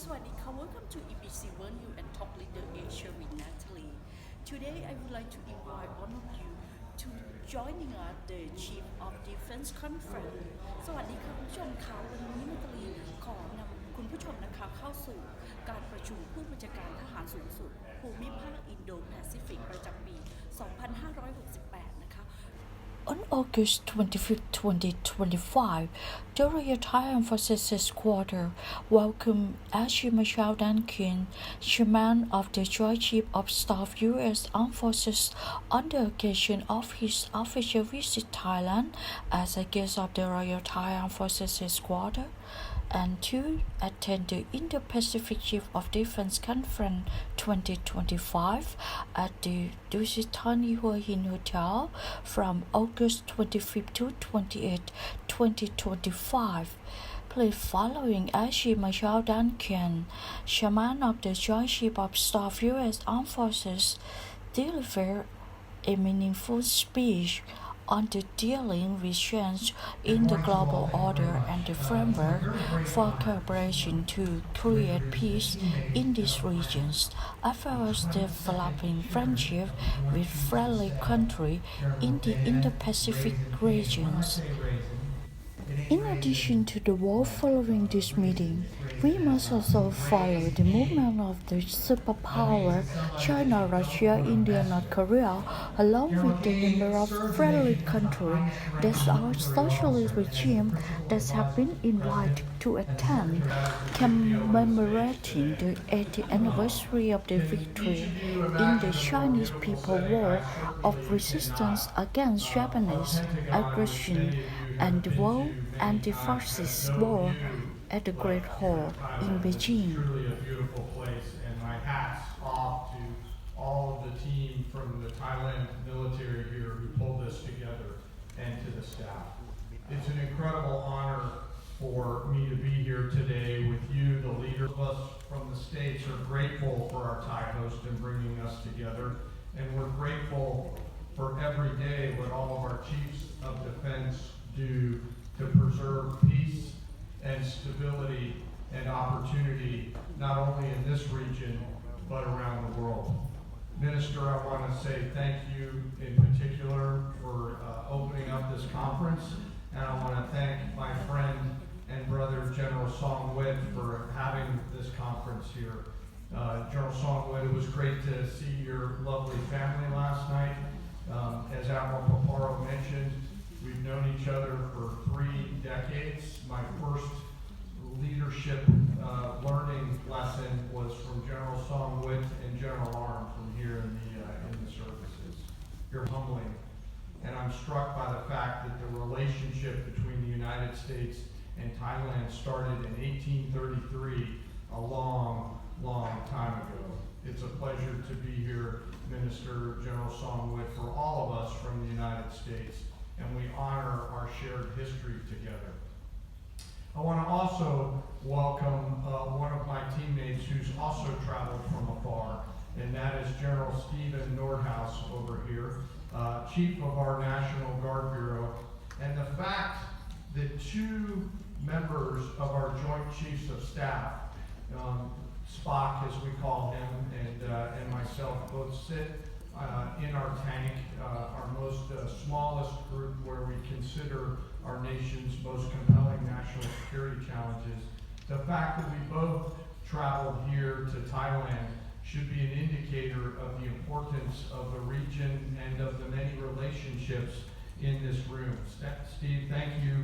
Sawadika, welcome to EBC World News and Talk Leader Asia with Natalie. Today I would like to invite one of you to joining us the Chief of Defense Conference สวัสดีค่ะคุณผู้ชมคะวันนี้นาตาลีขอนำคุณผู้ชมนะคะเข้าสู่การประชุมผู้บัญชาการทหารสูงสุดภูมิภาคอินโดแปซิฟิกประจำปี 2568 นะคะ On August 25, 2025, the Royal Thai Forces Headquarters welcomed Air Chief Marshal Caine, Chairman of the Joint Chiefs of Staff U.S. Armed Forces, on the occasion of his official visit to Thailand as a guest of the Royal Thai Forces Headquarters, and to attend the Indo-Pacific Chief of Defense Conference 2025 at the Dusit Thani Hotel from August 25 to 28, 2025. Please following Air Chief Marshal Caine, Chairman of the Joint Chiefs of Staff U.S. Armed Forces, delivered a meaningful speech on the dealing with change in the global order and the framework for cooperation to create peace in these regions, as well as developing friendship with friendly countries in the Indo-Pacific regions. In addition to the war following this meeting, we must also follow the movement of the superpower China, Russia, India, North Korea, along with the number of friendly countries that are socialist regimes that have been invited to attend, commemorating the 80th anniversary of the victory in the Chinese People's War of resistance against Japanese aggression and the World Anti-Fascist War at the Great Hall in Beijing. Truly a beautiful place, and my hats off to all of the team from the Thailand military here who pulled this together, and to the staff. It's an incredible honor for me to be here today with you. The leaders of us from the States are grateful for our Thai host in bringing us together, and we're grateful for every day what all of our chiefs of defense do to preserve peace and stability and opportunity, not only in this region, but around the world. Minister, I want to say thank you in particular for opening up this conference, and I want to thank my friend and brother, General Song Wit, for having this conference here. General Song Wit, it was great to see your lovely family last night. As Admiral Paparo mentioned, we've known each other for 3 decades. My first leadership learning lesson was from General Song Wit and General Arm from here in the services. You're humbling, and I'm struck by the fact that the relationship between the United States and Thailand started in 1833, a long, long time ago. It's a pleasure to be here, Minister General Song Wit, for all of us from the United States, and we honor our shared history together. I want to also welcome one of my teammates who's also traveled from afar, and that is General Stephen Nordhaus over here, Chief of our National Guard Bureau. And the fact that 2 members of our Joint Chiefs of Staff, Spock as we call him, and myself both sit in our tank, our most smallest group where we consider our nation's most compelling national security challenges. The fact that we both traveled here to Thailand should be an indicator of the importance of the region and of the many relationships in this room. Steve, thank you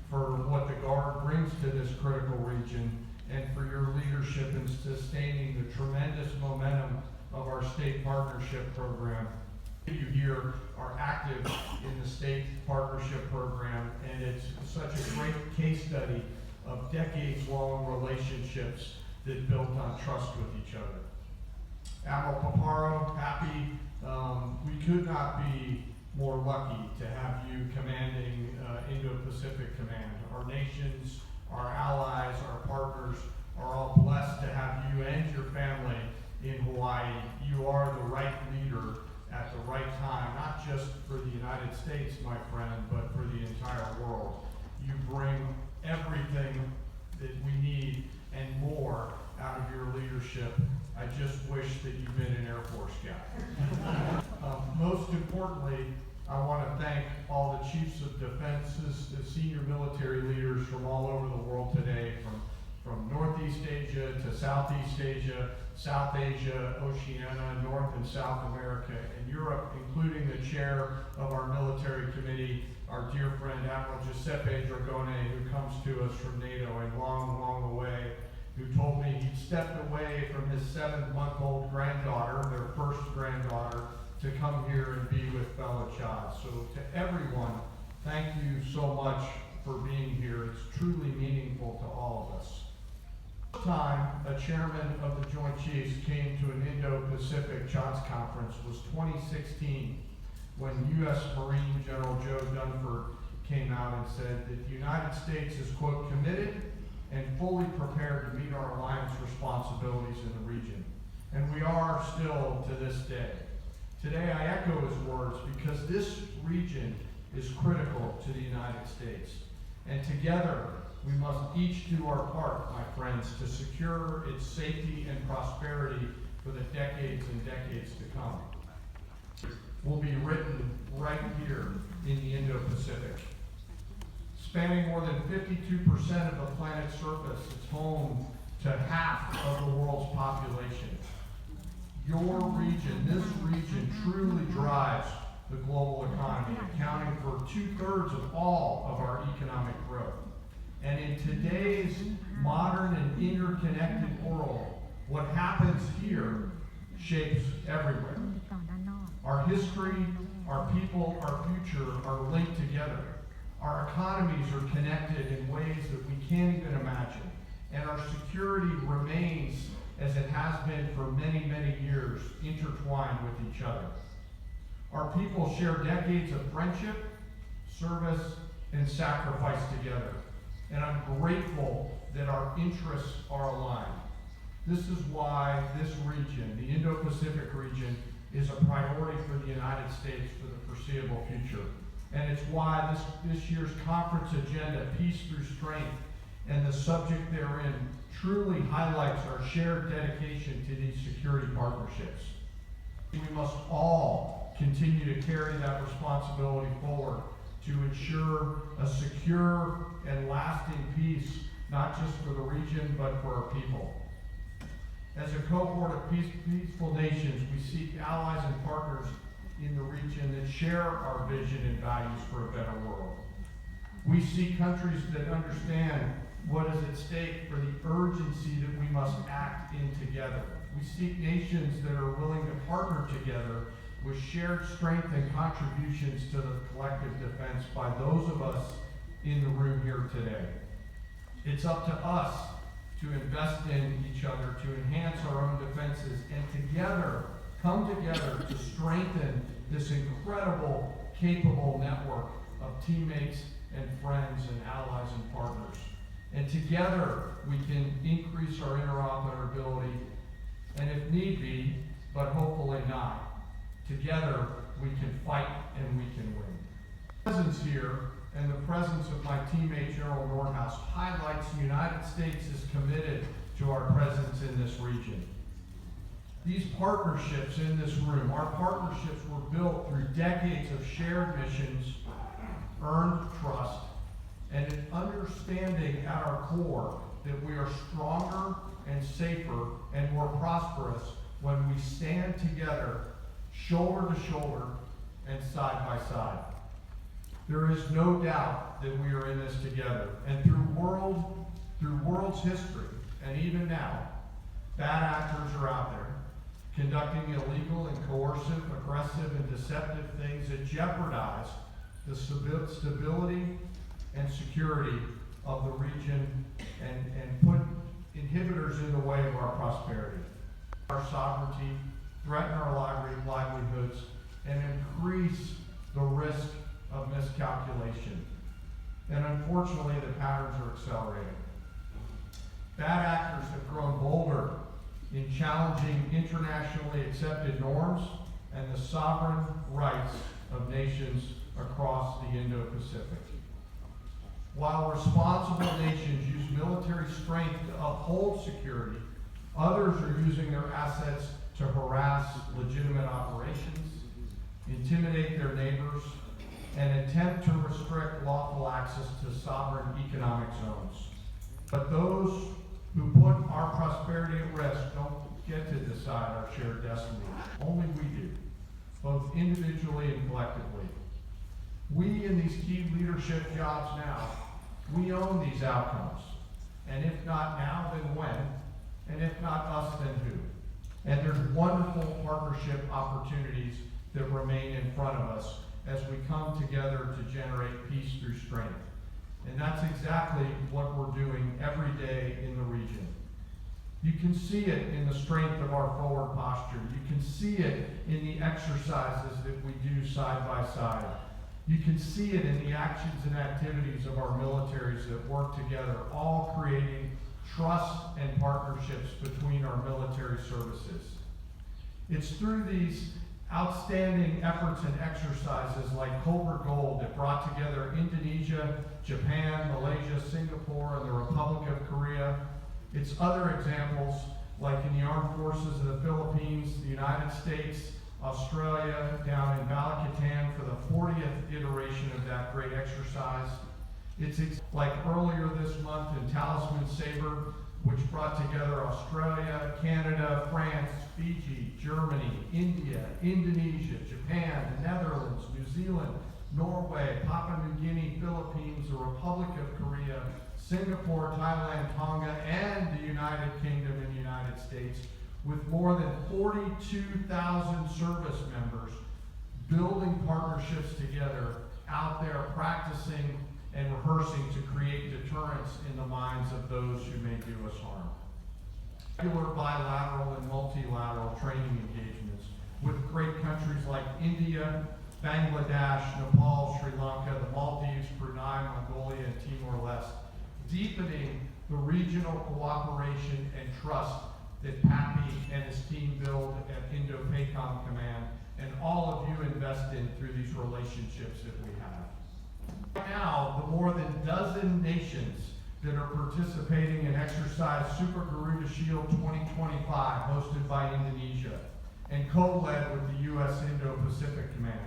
for what the Guard brings to this critical region and for your leadership in sustaining the tremendous momentum of our state partnership program. You here are active in the state partnership program, and it's such a great case study of decades-long relationships that built on trust with each other. Admiral Paparo, happy. We could not be more lucky to have you commanding Indo-Pacific Command. Our nations, our allies, our partners are all blessed to have you and your family in Hawaii. You are the right leader at the right time, not just for the United States, my friend, but for the entire world. You bring everything that we need and more out of leadership. I just wish that you'd been an Air Force guy. Most importantly, I want to thank all the chiefs of defenses, the senior military leaders from all over the world today, from Northeast Asia to Southeast Asia, South Asia, Oceania, North and South America, and Europe, including the chair of our military committee, our dear friend Admiral Giuseppe Dragone, who comes to us from NATO a long, long way, who told me he'd stepped away from his 7-month-old granddaughter, their first granddaughter, to come here and be with fellow CHODs. So to everyone, thank you so much for being here. It's truly meaningful to all of us. First time a chairman of the Joint Chiefs came to an Indo-Pacific CHODs conference was 2016, when U.S. Marine General Joe Dunford came out and said that the United States is, quote, committed and fully prepared to meet our alliance responsibilities in the region. And we are still to this day. Today I echo his words because this region is critical to the United States. And together we must each do our part, my friends, to secure its safety and prosperity for the decades and decades to come. Will be written right here in the Indo-Pacific. Spanning more than 52% of the planet's surface, it's home to half of the world's population. Your region, this region, truly drives the global economy, accounting for 2/3 of all of our economic growth. And in today's modern and interconnected world, what happens here shapes everywhere. Our history, our people, our future are linked together. Our economies are connected in ways that we can't even imagine. And our security remains, as it has been for many, many years, intertwined with each other. Our people share decades of friendship, service, and sacrifice together. And I'm grateful that our interests are aligned. This is why this region, the Indo-Pacific region, is a priority for the United States for the foreseeable future. And it's why this year's conference agenda, Peace Through Strength, and the subject therein truly highlights our shared dedication to these security partnerships. We must all continue to carry that responsibility forward to ensure a secure and lasting peace, not just for the region, but for our people. As a cohort of peaceful nations, we seek allies and partners in the region that share our vision and values for a better world. We seek countries that understand what is at stake for the urgency that we must act in together. We seek nations that are willing to partner together with shared strength and contributions to the collective defense by those of us in the room here today. It's up to us to invest in each other, to enhance our own defenses, and together, come together to strengthen this incredible, capable network of teammates and friends and allies and partners. And together, we can increase our interoperability, and if need be, but hopefully not, together we can fight and we can win. The presence here and the presence of my teammate General Nordhaus highlights the United States is committed to our presence in this region. These partnerships in this room, our partnerships were built through decades of shared missions, earned trust, and an understanding at our core that we are stronger and safer and more prosperous when we stand together, shoulder to shoulder and side by side. There is no doubt that we are in this together, and through world's history, and even now, bad actors are out there conducting illegal and coercive, aggressive, and deceptive things that jeopardize the stability and security of the region and put inhibitors in the way of our prosperity, our sovereignty, threaten our livelihoods, and increase the risk of miscalculation. And unfortunately, the patterns are accelerating. Bad actors have grown bolder in challenging internationally accepted norms and the sovereign rights of nations across the Indo-Pacific. While responsible nations use military strength to uphold security, Others are using their assets to harass legitimate operations, intimidate their neighbors, and attempt to restrict lawful access to sovereign economic zones. But those who put our prosperity at risk don't get to decide our shared destiny. Only we do, both individually and collectively. We in these key leadership jobs now, we own these outcomes. And if not now, then when? And if not us, then who? And there's wonderful partnership opportunities that remain in front of us as we come together to generate peace through strength. And that's exactly what we're doing every day in the region. You can see it in the strength of our forward posture. You can see it in the exercises that we do side by side. You can see it in the actions and activities of our militaries that work together, all creating trust and partnerships between our military services. It's through these outstanding efforts and exercises like Cobra Gold that brought together Indonesia, Japan, Malaysia, Singapore, and the Republic of Korea. It's other examples like in the armed forces of the Philippines, the United States, Australia, down in Balikatan for the 40th iteration of that great exercise. It's like earlier this month in Talisman Sabre, which brought together Australia, Canada, France, Fiji, Germany, India, Indonesia, Japan, the Netherlands, New Zealand, Norway, Papua New Guinea, Philippines, the Republic of Korea, Singapore, Thailand, Tonga, and the United Kingdom and United States, with more than 42,000 service members building partnerships together out there practicing and rehearsing to create deterrence in the minds of those who may do us harm. Regular bilateral and multilateral training engagements with great countries like India, Bangladesh, Nepal, Sri Lanka, the Maldives, Brunei, Mongolia, and Timor-Leste, deepening the regional cooperation and trust that Pappy and his team build at Indo-Pacific Command, and all of you invest in through these relationships that we have. Right now, the more than dozen nations that are participating in exercise Super Garuda Shield 2025, hosted by Indonesia, and co-led with the U.S. Indo-Pacific Command.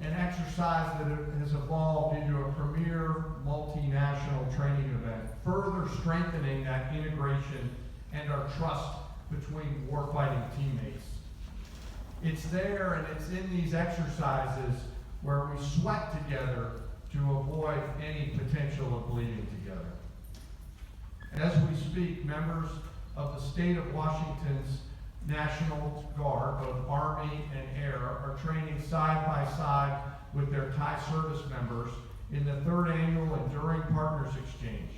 An exercise that has evolved into a premier multinational training event, further strengthening that integration and our trust between warfighting teammates. It's there and it's in these exercises where we sweat together to avoid any potential of bleeding together. As we speak, members of the state of Washington's National Guard, both Army and Air, are training side by side with their Thai service members in the 3rd annual Enduring Partners Exchange.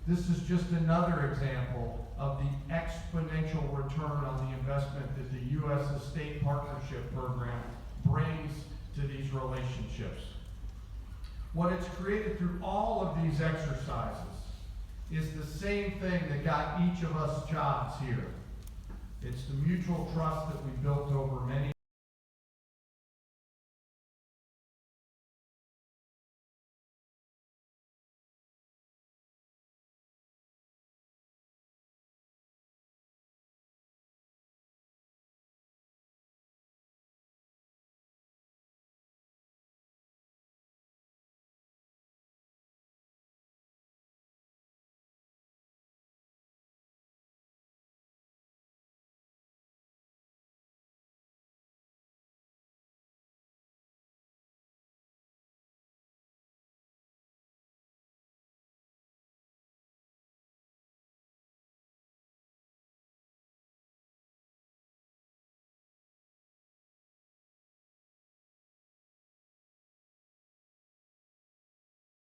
This is just another example of the exponential return on the investment that the U.S. Estate Partnership Program brings to these relationships. What it's created through all of these exercises is the same thing that got each of us jobs here. It's the mutual trust that we built over many